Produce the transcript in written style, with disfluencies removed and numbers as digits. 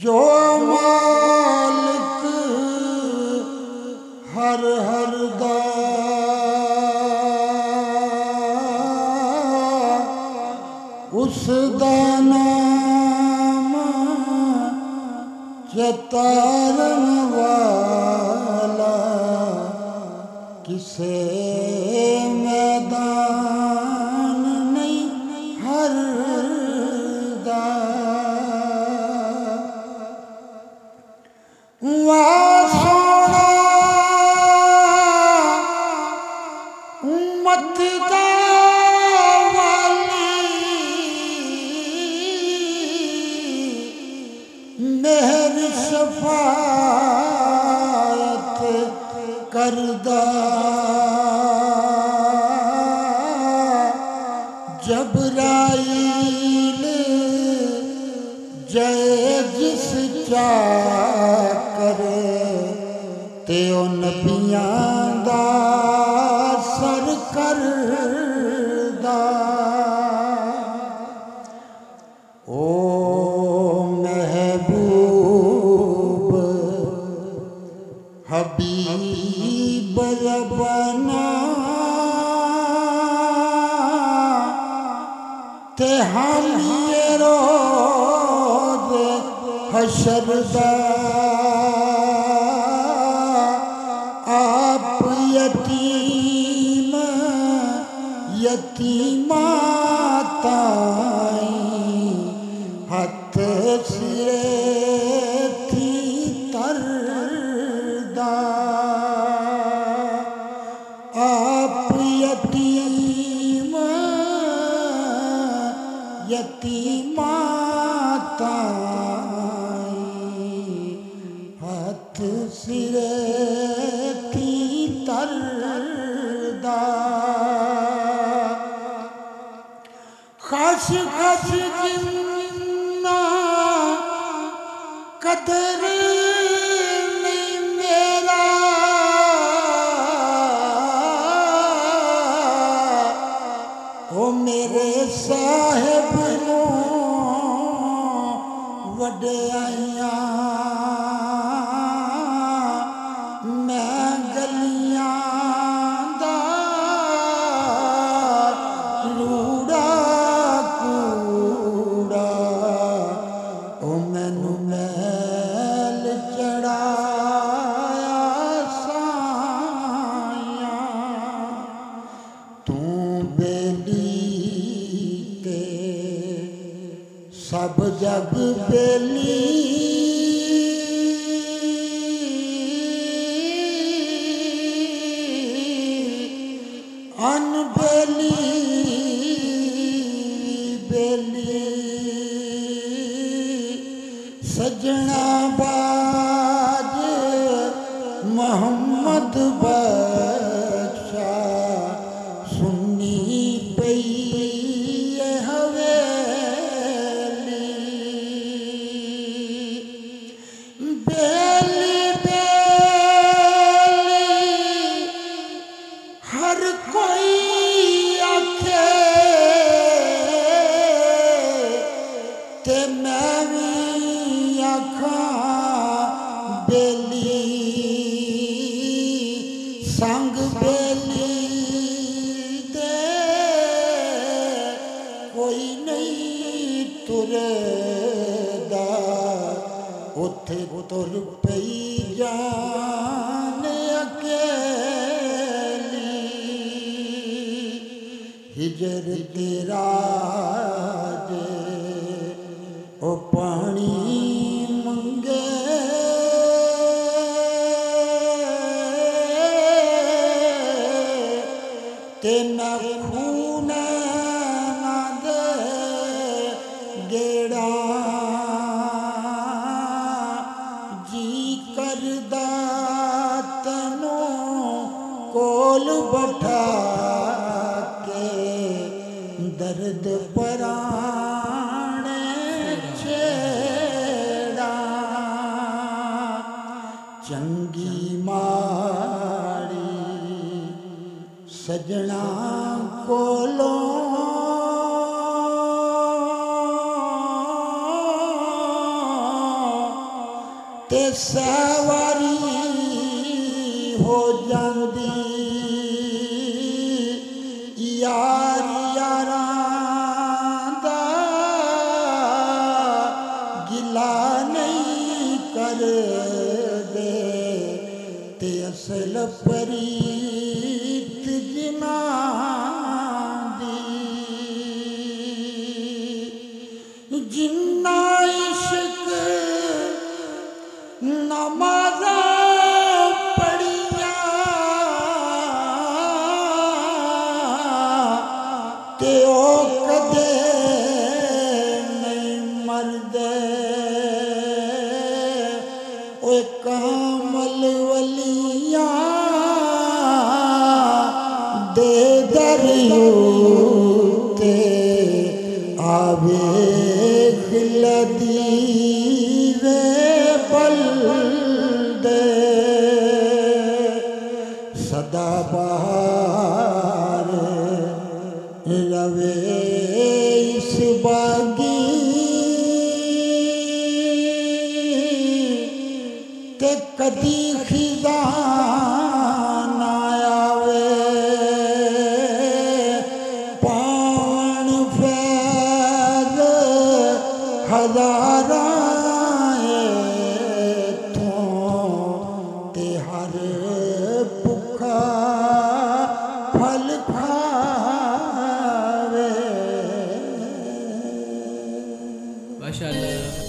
जो मालिक हर हर दा उस दा नाम चतारन वाला किसे मैदान नहीं हर दा सोना उम्मत दा मेहर शफाअत करदा जबराइल जय जिस चाकर ते ओ नबियां दा सर करदा ओ हबीब रबना ते हम ये रोज़ हशर दा आप यतीम यतीमा ताई हथ सिरे थी तर आप यतीम यतीमा ताई हाथ सिरे थी तरदा खस खस जिन्ना कदर मेरे साहिब नो वड्याइयां मैं गलियां दा रूड़ा कूड़ा ओ मैनू मैल चढ़ाया साया तू बेली सब जग बेली अनबेली बेली सजना बाज मोहम्मद बख्शा सुन्नी पई संग बेली दे कोई नहीं तुरदा उथे तुर पई जान अकेली हिजर तेरा जे ओ पानी मंगे ते मैं खून ना दे गेड़ा जी करदा तैनू कोल बैठा के दर दर्द पराणे छेड़ा चंगी माड़ी सजना कोलो ते सवारी हो जांदी यार यारां दा गिला नहीं कर दे ते असल परीत जिना दी जिन्ना इश्क नमाज़ा पढ़िया ते ओ कदे नहीं मरदे ओ कामल वलिया दे दरियोते आवे लदीवे बल्दे सदा बहार रवे इस बागी ते कदी खिज़ान आवे पावन फैज़ हज़ारा हर भुखा फल खावे। माशाअल्लाह।